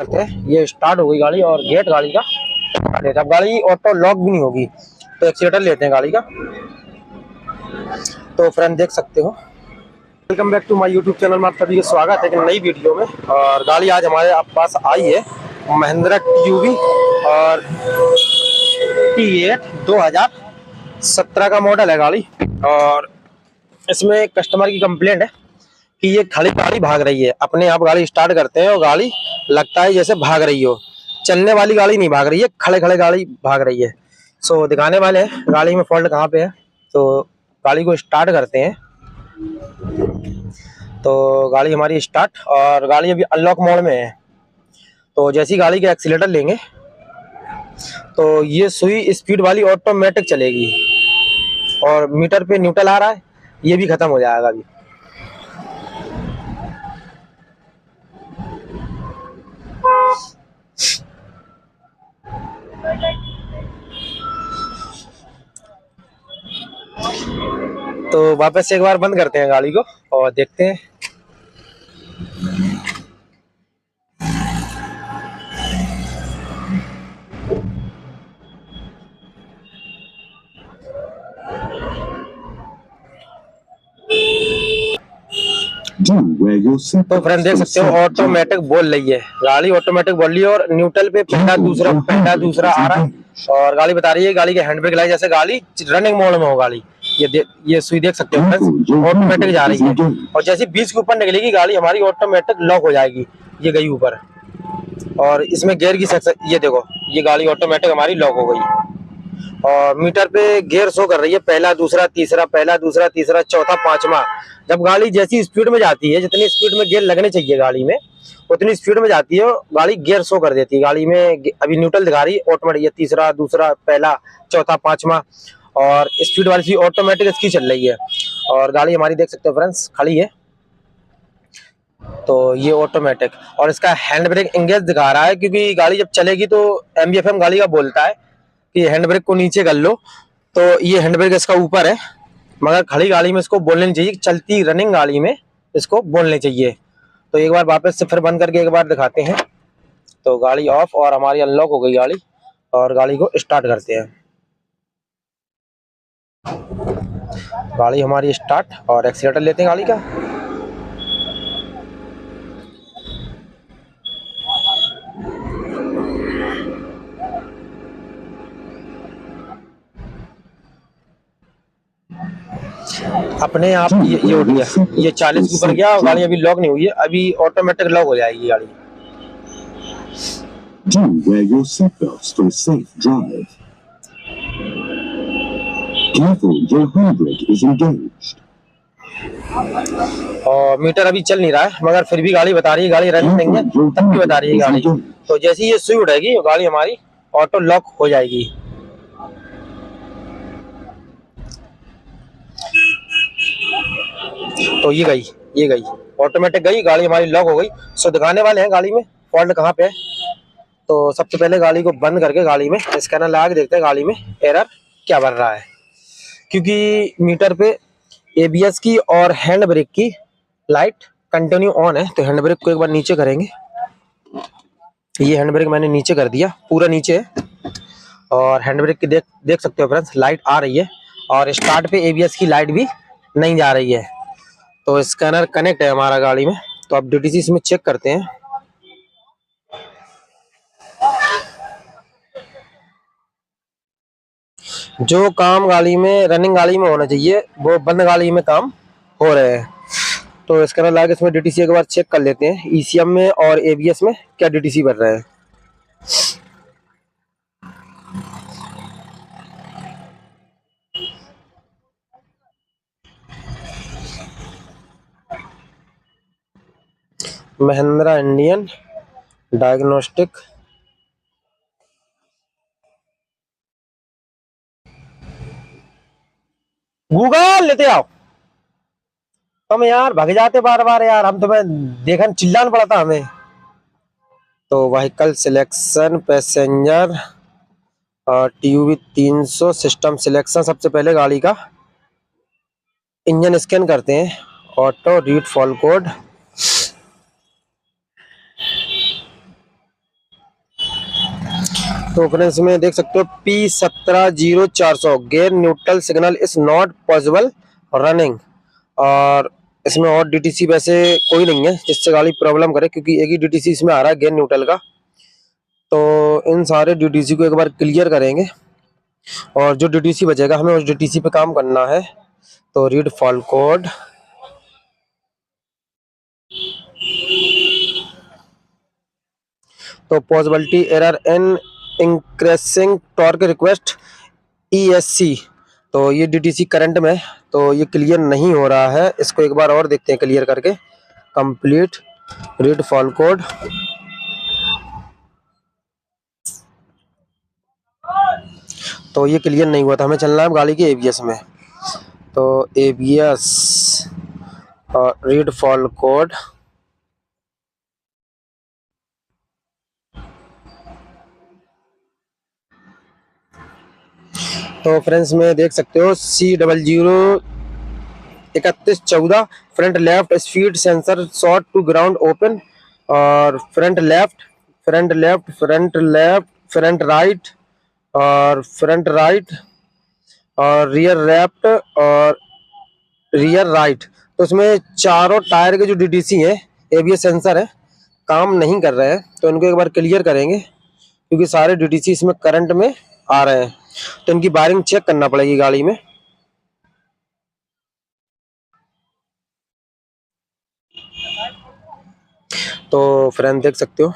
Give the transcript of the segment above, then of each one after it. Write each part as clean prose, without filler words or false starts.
करते हैं। ये स्टार्ट हो गई गाड़ी और गेट गाड़ी का लेते हैं। अब गाड़ी ऑटो लॉक भी नहीं होगी तो एक्सीलेटर लेते हैं गाड़ी का। तो फ्रेंड देख सकते हो, welcome back to my YouTube channel में आप सभी का स्वागत है एक नई वीडियो में। और गाड़ी आज हमारे पास आई है महिंद्रा टीयूवी और T8 2017 का मॉडल है गाड़ी। और इसमें कस्टमर की कंप्लेंट है कि ये खड़ी गाड़ी भाग रही है। अपने आप गाड़ी स्टार्ट करते हैं और गाड़ी लगता है जैसे भाग रही हो, चलने वाली गाड़ी नहीं भाग रही है, खड़े खड़े गाड़ी भाग रही है। सो दिखाने वाले हैं गाड़ी में फॉल्ट कहाँ पे है। तो गाड़ी को स्टार्ट करते हैं। तो गाड़ी हमारी स्टार्ट और गाड़ी अभी अनलॉक मोड में है। तो जैसी गाड़ी के एक्सीलेटर लेंगे तो ये सुई स्पीड वाली ऑटोमेटिक चलेगी और मीटर पे न्यूट्रल आ रहा है, ये भी खत्म हो जाएगा अभी। तो वापस से एक बार बंद करते हैं गाड़ी को और देखते हैं। तो फ्रेंड देख सकते हो ऑटोमेटिक बोल रही है गाड़ी, ऑटोमेटिक बोल रही है और न्यूट्रल पे पहला दूसरा आ रहा है। और गाड़ी बता रही है गाड़ी के हैंड ब्रेक लगाई जैसे गाड़ी रनिंग मोड में हो गाड़ी। ये सुई देख सकते हो फ्रेंड्स, ऑटोमेटिक जा रही है और जैसे 20 के ऊपर निकलेगी गाड़ी हमारी ऑटोमेटिक लॉक हो जाएगी। ये गई ऊपर और इसमें गियर की सेक्शन, ये देखो ये गाड़ी ऑटोमेटिक हमारी लॉक हो गई और मीटर पे गियर शो कर रही है पहला दूसरा तीसरा, पहला दूसरा तीसरा चौथा पांचवा। जब गाड़ी जैसी स्पीड में जाती है, जितनी स्पीड में गियर लगने चाहिए गाड़ी में उतनी स्पीड में जाती है, गाड़ी गियर शो कर देती है। गाड़ी में अभी न्यूट्रल दिखा रही है ऑटोमेटिक, ये तीसरा दूसरा पहला चौथा पांचवा और स्पीड वाली सी ऑटोमेटिक इसकी चल रही है। और गाड़ी हमारी देख सकते हो फ्रेंड्स खड़ी है। तो ये ऑटोमेटिक और इसका हैंड ब्रेक इंगेज दिखा रहा है क्योंकि गाड़ी जब चलेगी तो एमबीएफएम गाड़ी का बोलता है कि हैंड ब्रेक को नीचे कर लो। तो ये हैंड ब्रेक इसका ऊपर है, मगर खड़ी गाड़ी में इसको बोलने नहीं चाहिए, चलती रनिंग गाड़ी में इसको बोलने चाहिए। तो एक बार वापस से फिर बंद करके एक बार दिखाते हैं। तो गाड़ी ऑफ और हमारी अनलॉक हो गई गाड़ी और गाड़ी को स्टार्ट करते हैं। गाड़ी हमारी स्टार्ट और एक्सीलेटर लेते हैं गाड़ी का। अपने आप ये उठ गया, ये 40 के ऊपर गया और गाड़ी अभी लॉक नहीं हुई है, अभी ऑटोमेटिक लॉक हो जाएगी गाड़ी। Do wear your seatbelts for a safe drive. Careful, your handbrake is engaged. और मीटर अभी चल नहीं रहा है मगर फिर भी गाड़ी बता रही है गाड़ी रनिंग नहीं है, तब भी बता रही है गाड़ी। तो जैसे ये सुई उड़ेगी गाड़ी हमारी ऑटो लॉक हो जाएगी। तो ये गई ऑटोमेटिक गई, गाड़ी हमारी लॉक हो गई। सो दिखाने वाले हैं गाड़ी में फॉल्ट कहाँ पे है। तो सबसे पहले गाड़ी को बंद करके गाड़ी में स्कैनर लगा के देखते हैं गाड़ी में एरर क्या बन रहा है। क्योंकि मीटर पे एबीएस की और हैंड ब्रेक की लाइट कंटिन्यू ऑन है। तो हैंड ब्रेक को एक बार नीचे करेंगे। ये हैंड ब्रेक मैंने नीचे कर दिया, पूरा नीचे है। और हैंड ब्रेक की देख सकते हो फ्रेंड्स लाइट आ रही है और स्टार्ट पे एबीएस की लाइट भी नहीं जा रही है। तो स्कैनर कनेक्ट है हमारा गाड़ी में। तो अब डीटीसी इसमें चेक करते हैं। जो काम गाड़ी में रनिंग गाड़ी में होना चाहिए वो बंद गाड़ी में काम हो रहे हैं। तो स्कैनर लगा के इसमें डीटीसी एक बार चेक कर लेते हैं ईसीएम में और एबीएस में क्या डीटीसी भर रहे हैं। महिंद्रा इंडियन डायग्नोस्टिक गूगल लेते आओ। तुम यार भाग जाते बार बार यार, हम तुम्हें देखन चिल्लाना पड़ता हमें। तो व्हीकल सिलेक्शन पैसेंजर और टीयूवी 300 सिस्टम सिलेक्शन। सबसे पहले गाड़ी का इंजन स्कैन करते हैं, ऑटो रीड फॉल कोड। तो फ्रेंड्स में देख सकते हो P170400 gear neutral signal is not possible running. और इसमें और डीटीसी वैसे कोई नहीं है जिससे गाड़ी प्रॉब्लम करे, क्योंकि एक ही डीटीसी इसमें आ रहा है गेयर न्यूट्रल का। तो इन सारे डीटीसी को एक बार क्लियर करेंगे और जो डीटीसी बचेगा हमें उस डीटीसी पे काम करना है। तो रीड फॉल्ट कोड, तो possibility error in increasing torque request ESC। तो ये डीटीसी करंट में, तो ये क्लियर नहीं हो रहा है। इसको एक बार और देखते हैं क्लियर करके। कंप्लीट रीड फॉल्ट कोड, तो ये क्लियर नहीं हुआ था। हमें चलना है गाड़ी के ABS में। तो ABS और रीड फॉल्ट कोड, तो फ्रेंड्स में देख सकते हो C003114 front left speed sensor short to ground open, और front left front left front left front right और फ्रंट राइट और रियर लेफ्ट और रियर राइट। तो इसमें चारों टायर के जो डीटीसी है, ABS सेंसर है, काम नहीं कर रहे हैं। तो इनको एक बार क्लियर करेंगे क्योंकि सारे डीटीसी इसमें करंट में आ रहे हैं। तो इनकी वायरिंग चेक करना पड़ेगी गाड़ी में। तो फ्रेंड देख सकते हो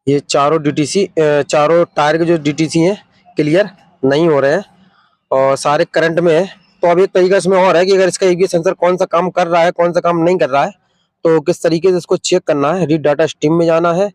ये चारों डीटीसी, चारों टायर के जो डीटीसी हैं क्लियर नहीं हो रहे हैं और सारे करंट में है। तो अब एक तरीका इसमें और है कि अगर इसका ABS सेंसर कौन सा काम कर रहा है कौन सा काम नहीं कर रहा है, तो किस तरीके से इसको चेक करना है। रीड डाटा स्ट्रीम में जाना है,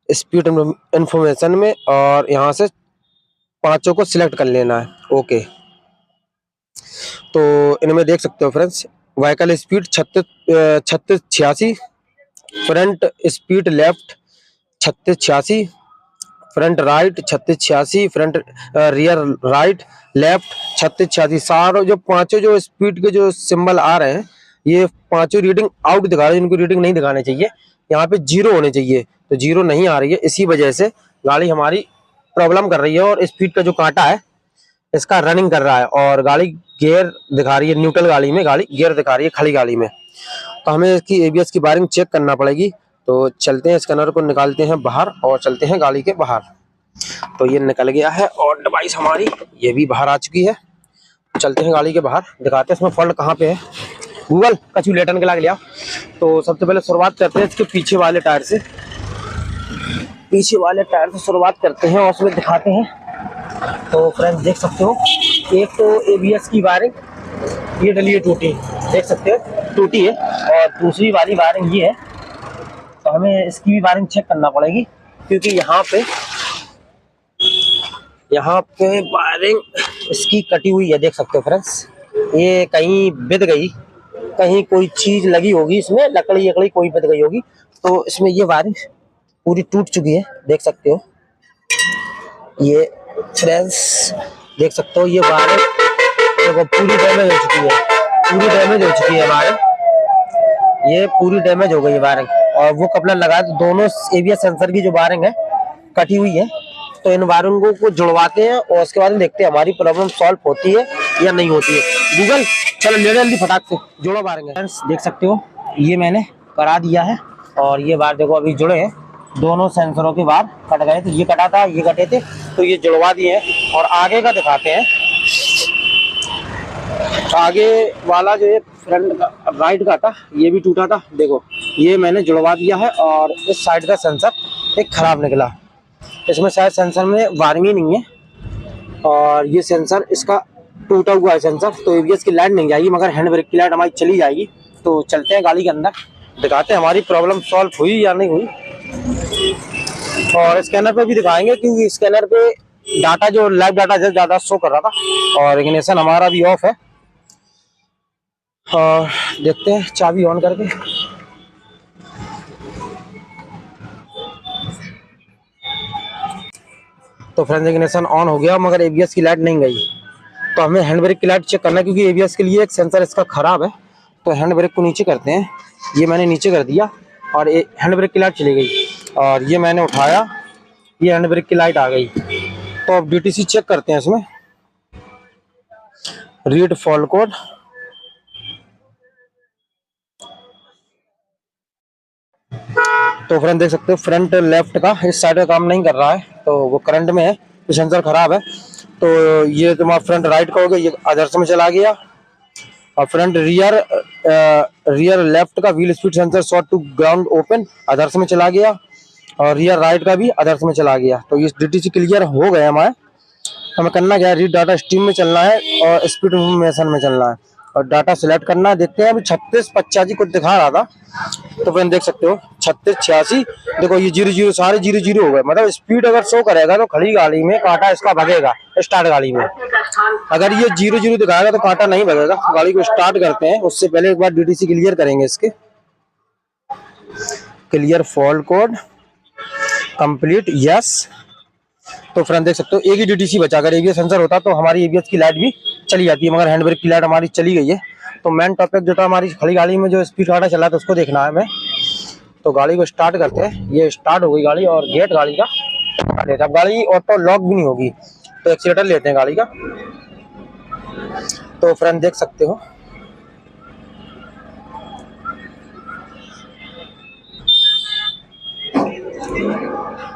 स्पीड इंफॉर्मेशन में, और यहाँ से पांचों को सिलेक्ट कर लेना है। ओके, तो इनमें देख सकते हो friends, vehicle speed 3686, front speed left 3686, front right 3686, front rear right left 3686। सारों जो पांचों जो स्पीड के जो सिंबल आ रहे हैं ये पांचों रीडिंग आउट दिखा रहे हैं, इनको रीडिंग नहीं दिखाने चाहिए। यहाँ पे 0 होने चाहिए, तो 0 नहीं आ रही है। इसी वजह से गाड़ी हमारी प्रॉब्लम कर रही है और स्पीड का जो कांटा है इसका रनिंग कर रहा है और गाड़ी गियर दिखा रही है। न्यूट्रल गाड़ी में गाड़ी गियर दिखा रही है खड़ी गाड़ी में। तो हमें इसकी ABS की वायरिंग चेक करना पड़ेगी। तो चलते हैं, स्कैनर को निकालते हैं बाहर और चलते हैं गाड़ी के बाहर। तो ये निकल गया है और डिवाइस हमारी ये भी बाहर आ चुकी है। चलते हैं गाड़ी के बाहर, दिखाते हैं इसमें फॉल्ट कहाँ पे है। गूगल कछु लेटन के लाग लिया। तो सबसे पहले शुरुआत करते हैं इसके पीछे वाले टायर से। पीछे वाले टायर से शुरुआत करते हैं और उसमें दिखाते हैं। तो फ्रेंड्स देख सकते हो, एक तो ABS की वायरिंग ये डली है टूटी, देख सकते हो टूटी है, और दूसरी वाली वायरिंग ये है। तो हमें इसकी भी वायरिंग चेक करना पड़ेगी क्योंकि यहाँ पे वायरिंग इसकी कटी हुई है। देख सकते हो फ्रेंड्स, ये कहीं बिद गई, कहीं कोई चीज लगी होगी इसमें, लकड़ी कोई बिद गई होगी। तो इसमें ये वायरिंग पूरी टूट चुकी है, देख सकते हो। ये फ्रेंड्स देख सकते हो, ये वायरिंग देखो पूरी डैमेज हो चुकी है, पूरी डैमेज हो चुकी है वायरिंग, ये पूरी डैमेज हो गई है वायरिंग। और वो कपड़ा लगाया तो दोनों ABS सेंसर की जो वायरिंग है कटी हुई है। तो इन वायरिंगों को जुड़वाते हैं और उसके बाद देखते हैं हमारी प्रॉब्लम सॉल्व होती है या नहीं होती है। गूगल चलो ले जल्दी फटाक से जोड़ो वायरिंग। फ्रेंड्स देख सकते हो ये मैंने करा दिया है और ये वायर देखो अभी जुड़े हैं, दोनों सेंसरों के वायर कट गए। तो ये कटा था, ये कटे थे, तो ये जुड़वा दिए हैं। और आगे का दिखाते हैं, आगे वाला जो ये फ्रंट का राइट का था ये भी टूटा था, देखो ये मैंने जुड़वा दिया है। और इस साइड का सेंसर एक खराब निकला, इसमें शायद सेंसर में वायरिंग ही नहीं है और ये सेंसर इसका टूटा हुआ है सेंसर। तो ABS की लाइट नहीं जाएगी मगर हैंड ब्रेक की लाइट हमारी चली जाएगी। तो चलते हैं गाड़ी के अंदर, दिखाते हैं हमारी प्रॉब्लम सॉल्व हुई या नहीं हुई। और स्कैनर पे भी दिखाएंगे क्योंकि स्कैनर पे डाटा जो लाइव डाटा ज्यादा शो कर रहा था और इग्निशन हमारा भी ऑफ है। और देखते हैं चाबी ऑन करके। तो फ्रेंड्स इग्निशन ऑन हो गया मगर ABS की लाइट नहीं गई। तो हमें हैंड ब्रेक की लाइट चेक करना है क्योंकि ABS के लिए एक सेंसर इसका खराब है। तो हैंड ब्रेक को नीचे करते हैं, ये मैंने नीचे कर दिया और हैंड ब्रेक की लाइट चली गई। और ये मैंने उठाया, ये हैंड ब्रेक की लाइट आ गई। तो अब DTC चेक करते हैं इसमें। Read fault code. तो फ्रेंड देख सकते हो फ्रंट लेफ्ट का इस साइड का काम नहीं कर रहा है, तो वो करंट में है, तो सेंसर खराब है। तो ये तुम्हारा फ्रंट राइट का हो गया, ये अदर्स में चला गया। और फ्रंट रियर लेफ्ट का wheel speed sensor short to ground open others में चला गया। और रियर राइट का भी अदर्स में चला गया। तो ये DTC क्लियर हो गए हमारे। हमें करना क्या है, रीड डाटा स्ट्रीम में चलना है और स्पीड इंफॉर्मेशन में चलना है और डाटा सिलेक्ट करना है। देखते हैं अभी 3685 कुछ दिखा रहा था, तो फ्रेंड देख सकते हो 3686। देखो ये 00 सारे 00 हो गए, मतलब स्पीड अगर शो करेगा तो खड़ी गाड़ी में कांटा इसका भगेगा। स्टार्ट गाड़ी में अगर ये 00 दिखाएगा तो कांटा नहीं भगेगा। गाड़ी को स्टार्ट करते हैं, उससे पहले एक बार DTC क्लियर करेंगे इसके। Clear fault code complete yes. तो फ्रेंड देख सकते हो एक ही DTC बचा। अगर ABS सेंसर होता तो हमारी ABS की लाइट भी चली जाती है, मगर हैंड ब्रेक की लाइट हमारी चली गई है। तो मेन टॉपिक जो था हमारी खड़ी गाड़ी में जो स्पीड कांटा चला था उसको देखना है हमें। तो गाड़ी को स्टार्ट करते हैं। ये स्टार्ट हो गई गाड़ी और गेट गाड़ी का लेते। अब गाड़ी ऑटो लॉक भी नहीं होगी, तो एक्सीलेटर लेते हैं गाड़ी का। तो फ्रेंड देख सकते हो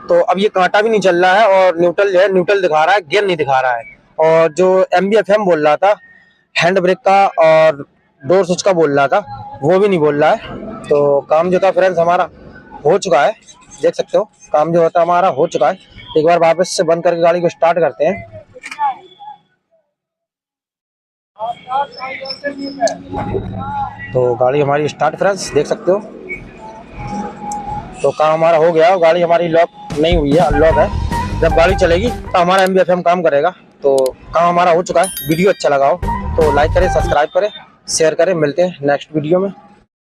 तो अब ये कांटा भी नहीं चल रहा है और न्यूट्रल है, न्यूट्रल दिखा रहा है, गियर नहीं दिखा रहा है। और जो MBFM बोल रहा था हैंड ब्रेक का और डोर स्विच का बोल रहा था, वो भी नहीं बोल रहा है। तो काम जो था फ्रेंड्स हमारा हो चुका है। देख सकते हो काम जो होता हमारा हो चुका है। एक बार वापस से बंद करके गाड़ी को स्टार्ट करते हैं। तो गाड़ी हमारी स्टार्ट फ्रेंड्स देख सकते हो। तो काम हमारा हो गया, गाड़ी हमारी लॉक नहीं हुई है, अनलॉक है। जब गाड़ी चलेगी तो हमारा MBFM काम करेगा। तो काम हमारा हो चुका है। वीडियो अच्छा लगा हो तो लाइक करें, सब्सक्राइब करें, शेयर करें। मिलते हैं नेक्स्ट वीडियो में।